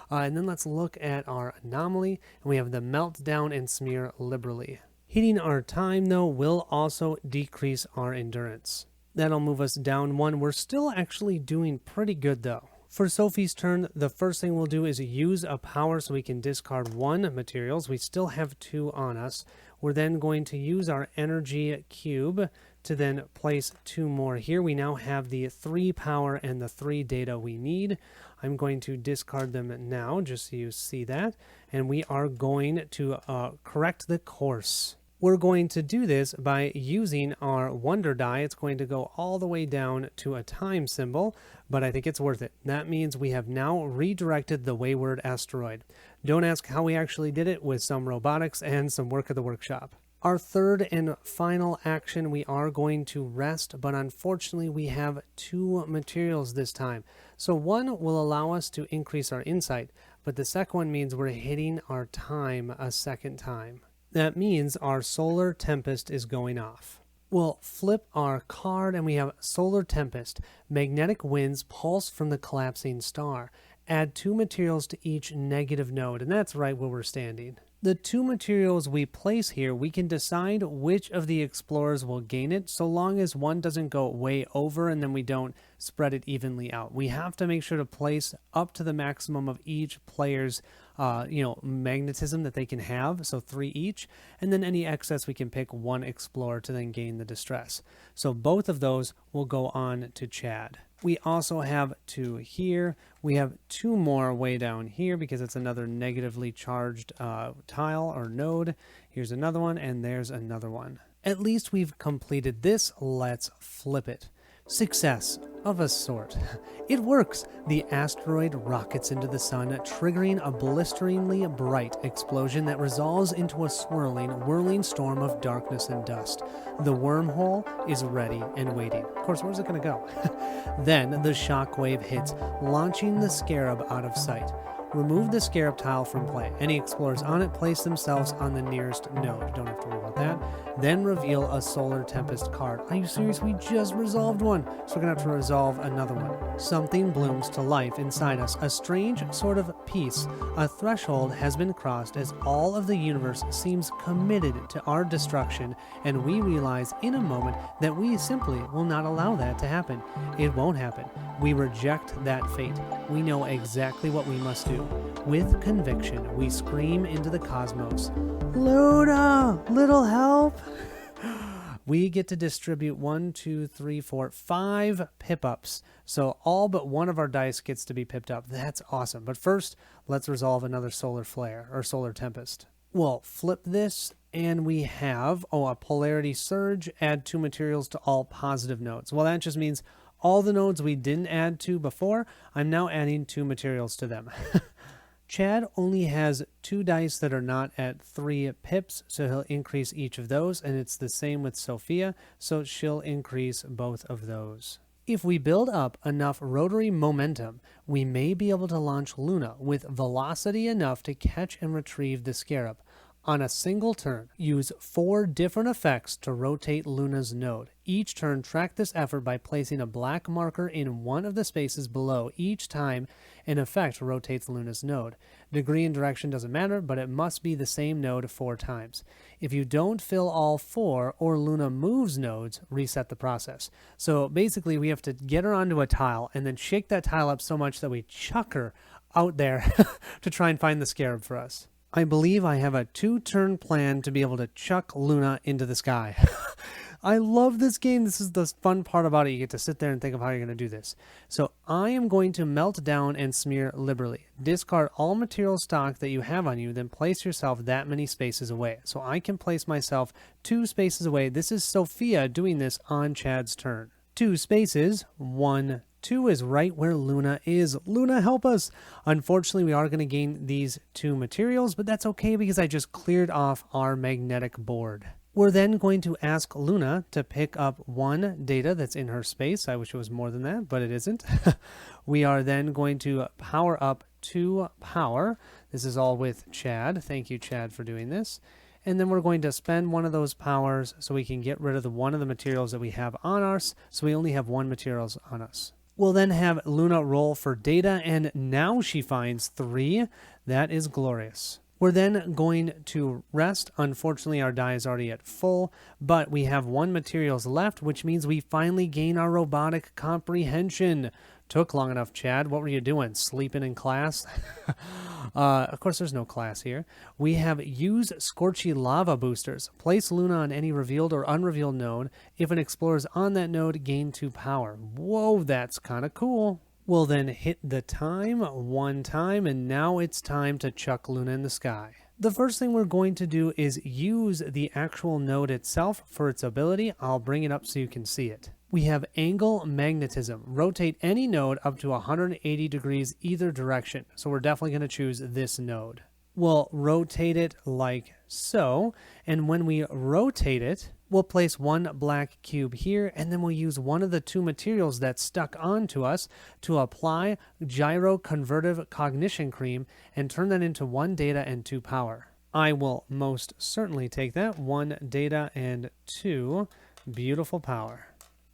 And then let's look at our anomaly, and we have the meltdown and smear liberally. Hitting our time, though, will also decrease our endurance. That'll move us down 1. We're still actually doing pretty good, though. For Sophie's turn, the first thing we'll do is use a power so we can discard 1 materials. We still have 2 on us. We're then going to use our energy cube to then place 2 more here. We now have the 3 power and the 3 data we need. I'm going to discard them now just so you see that. And we are going to correct the course. We're going to do this by using our wonder die. It's going to go all the way down to a time symbol, but I think it's worth it. That means we have now redirected the wayward asteroid. Don't ask how we actually did it, with some robotics and some work at the workshop. Our third and final action, we are going to rest, but unfortunately we have 2 materials this time. So 1 will allow us to increase our insight, but the second one means we're hitting our time a second time. That means our Solar Tempest is going off. We'll flip our card and we have Solar Tempest. Magnetic winds pulse from the collapsing star. Add 2 materials to each negative node, and that's right where we're standing. The 2 materials we place here, we can decide which of the explorers will gain it, so long as one doesn't go way over and then we don't spread it evenly out. We have to make sure to place up to the maximum of each player's magnetism that they can have, so 3 each, and then any excess we can pick 1 explorer to then gain the distress. So both of those will go on to Chad. We also have 2 here. We have 2 more way down here because it's another negatively charged tile or node. Here's another one, and there's another one. At least we've completed this. Let's flip it. Success of a sort. It works. The asteroid rockets into the sun, triggering a blisteringly bright explosion that resolves into a swirling, whirling storm of darkness and dust. The wormhole is ready and waiting. Of course, where's it going to go? Then the shockwave hits, launching the scarab out of sight. Remove the scarab tile from play. Any explorers on it place themselves on the nearest node. Don't have to worry about that. Then reveal a Solar Tempest card. Are you serious? We just resolved one. So we're going to have to resolve another one. Something blooms to life inside us. A strange sort of peace. A threshold has been crossed as all of the universe seems committed to our destruction, and we realize in a moment that we simply will not allow that to happen. It won't happen. We reject that fate. We know exactly what we must do. With conviction, we scream into the cosmos, "Luna, little help!" We get to distribute 1, 2, 3, 4, 5 pip-ups. So all but one of our dice gets to be pipped up. That's awesome. But first, let's resolve another solar flare, or Solar Tempest. We'll flip this, and we have, a polarity surge. Add 2 materials to all positive nodes. Well, that just means all the nodes we didn't add to before, I'm now adding 2 materials to them. Chad only has 2 dice that are not at 3 pips, so he'll increase each of those, and it's the same with Sophia, so she'll increase both of those. If we build up enough rotary momentum, we may be able to launch Luna with velocity enough to catch and retrieve the scarab. On a single turn, use 4 different effects to rotate Luna's node. Each turn, track this effort by placing a black marker in one of the spaces below each time an effect rotates Luna's node. Degree and direction doesn't matter, but it must be the same node 4 times. If you don't fill all 4 or Luna moves nodes, reset the process. So basically we have to get her onto a tile and then shake that tile up so much that we chuck her out there to try and find the scarab for us. I believe I have a 2-turn plan to be able to chuck Luna into the sky. I love this game. This is the fun part about it. You get to sit there and think of how you're going to do this. So I am going to melt down and smear liberally. Discard all material stock that you have on you, then place yourself that many spaces away. So I can place myself 2 spaces away. This is Sophia doing this on Chad's turn. 2 spaces, 1, 2 is right where Luna is. Luna, help us! Unfortunately, we are going to gain these 2 materials, but that's okay because I just cleared off our magnetic board. We're then going to ask Luna to pick up 1 data that's in her space. I wish it was more than that, but it isn't. We are then going to power up 2 power. This is all with Chad. Thank you, Chad, for doing this. And then we're going to spend 1 of those powers so we can get rid of one of the materials that we have on us, so we only have 1 materials on us. We'll then have Luna roll for data, and now she finds 3. That is glorious. We're then going to rest. Unfortunately, our die is already at full, but we have 1 materials left, which means we finally gain our robotic comprehension. Took long enough, Chad. What were you doing? Sleeping in class? Of course, there's no class here. We have use Scorchy Lava boosters. Place Luna on any revealed or unrevealed node. If an explorer is on that node, gain 2 power. Whoa, that's kind of cool. We'll then hit the time 1 time, and now it's time to chuck Luna in the sky. The first thing we're going to do is use the actual node itself for its ability. I'll bring it up so you can see it. We have angle magnetism. Rotate any node up to 180 degrees either direction. So we're definitely going to choose this node. We'll rotate it like so, and when we rotate it, we'll place 1 black cube here, and then we'll use one of the 2 materials that's stuck onto us to apply gyro convertive cognition cream and turn that into 1 data and 2 power. I will most certainly take that. 1 data and 2 beautiful power.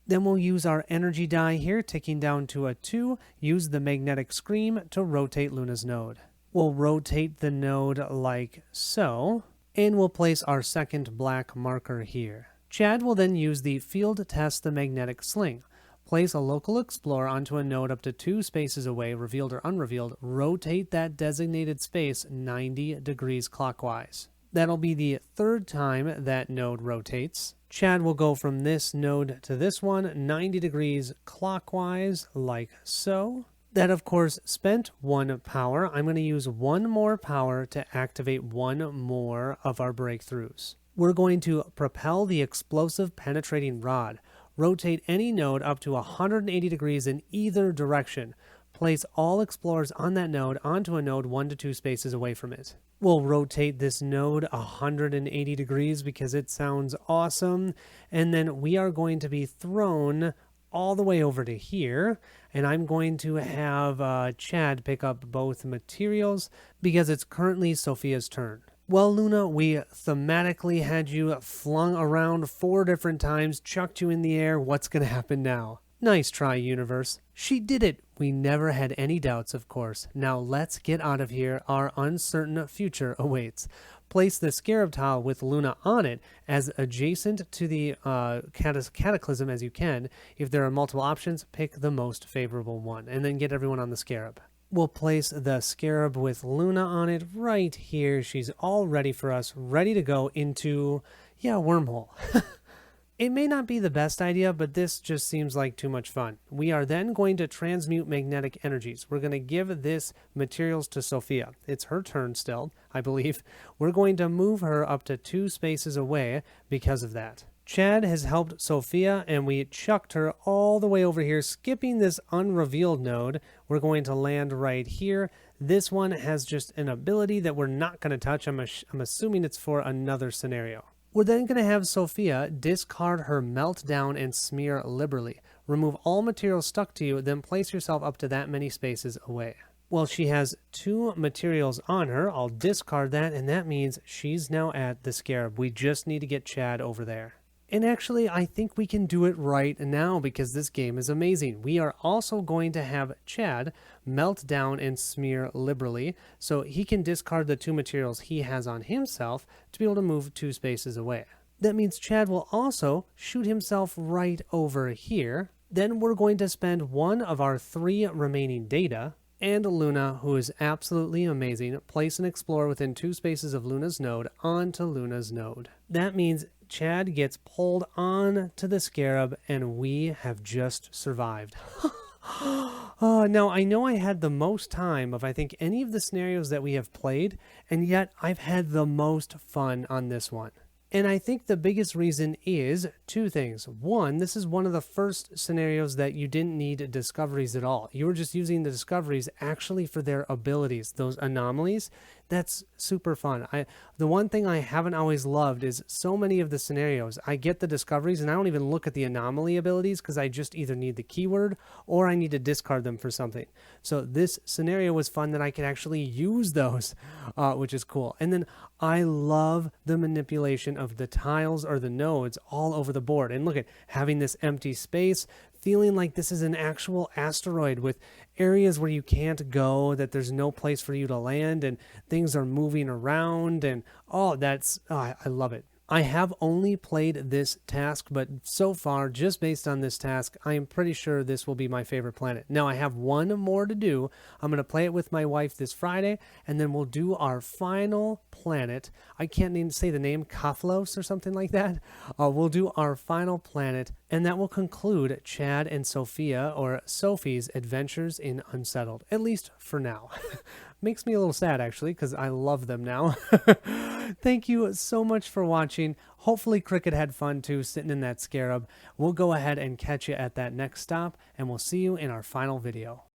Then we'll use our energy die here, ticking down to a 2, use the magnetic scream to rotate Luna's node. We'll rotate the node like so, and we'll place our 2nd black marker here. Chad will then use the field test the magnetic sling. Place a local explorer onto a node up to 2 spaces away, revealed or unrevealed. Rotate that designated space 90 degrees clockwise. That'll be the 3rd time that node rotates. Chad will go from this node to this one, 90 degrees clockwise, like so. That, of course, spent 1 power. I'm going to use 1 more power to activate 1 more of our breakthroughs. We're going to propel the explosive penetrating rod. Rotate any node up to 180 degrees in either direction. Place all explorers on that node onto a node 1 to 2 spaces away from it. We'll rotate this node 180 degrees because it sounds awesome. And then we are going to be thrown all the way over to here, and I'm going to have Chad pick up both materials because it's currently Sophia's turn. Well, Luna, we thematically had you flung around 4 different times, chucked you in the air. What's going to happen now? Nice try, universe. She did it. We never had any doubts, of course. Now let's get out of here. Our uncertain future awaits. Place the scarab tile with Luna on it as adjacent to the cataclysm as you can. If there are multiple options, pick the most favorable one, and then get everyone on the scarab. We'll place the scarab with Luna on it right here. She's all ready for us, ready to go into, wormhole. It may not be the best idea, but this just seems like too much fun. We are then going to transmute magnetic energies. We're going to give this materials to Sophia. It's her turn still, I believe. We're going to move her up to 2 spaces away because of that. Chad has helped Sophia, and we chucked her all the way over here, skipping this unrevealed node. We're going to land right here. This one has just an ability that we're not going to touch. I'm assuming it's for another scenario. We're then going to have Sophia discard her meltdown and smear liberally. Remove all materials stuck to you, then place yourself up to that many spaces away. Well, she has 2 materials on her. I'll discard that, and that means she's now at the scarab. We just need to get Chad over there. And actually, I think we can do it right now because this game is amazing. We are also going to have Chad melt down and smear liberally, so he can discard the 2 materials he has on himself to be able to move 2 spaces away. That means Chad will also shoot himself right over here. Then we're going to spend 1 of our 3 remaining data, and Luna, who is absolutely amazing, place an explorer within 2 spaces of Luna's node onto Luna's node. That means Chad gets pulled on to the scarab, and we have just survived. Now, I know I had the most time of, I think, any of the scenarios that we have played, and yet I've had the most fun on this one. And I think the biggest reason is 2 things. 1, this is one of the first scenarios that you didn't need discoveries at all. You were just using the discoveries actually for their abilities, those anomalies. That's super fun. The one thing I haven't always loved is so many of the scenarios, I get the discoveries and I don't even look at the anomaly abilities because I just either need the keyword or I need to discard them for something. So this scenario was fun that I could actually use those, which is cool. And then I love the manipulation of the tiles or the nodes all over the board. And look at having this empty space, feeling like this is an actual asteroid with areas where you can't go, that there's no place for you to land, and things are moving around, and I love it. I have only played this task, but so far, just based on this task, I am pretty sure this will be my favorite planet. Now, I have 1 more to do. I'm going to play it with my wife this Friday, and then we'll do our final planet. I can't even say the name, Kaflos or something like that. We'll do our final planet, and that will conclude Chad and Sophia, or Sophie's adventures in Unsettled, at least for now. Makes me a little sad, actually, because I love them now. Thank you so much for watching. Hopefully Cricket had fun, too, sitting in that scarab. We'll go ahead and catch you at that next stop, and we'll see you in our final video.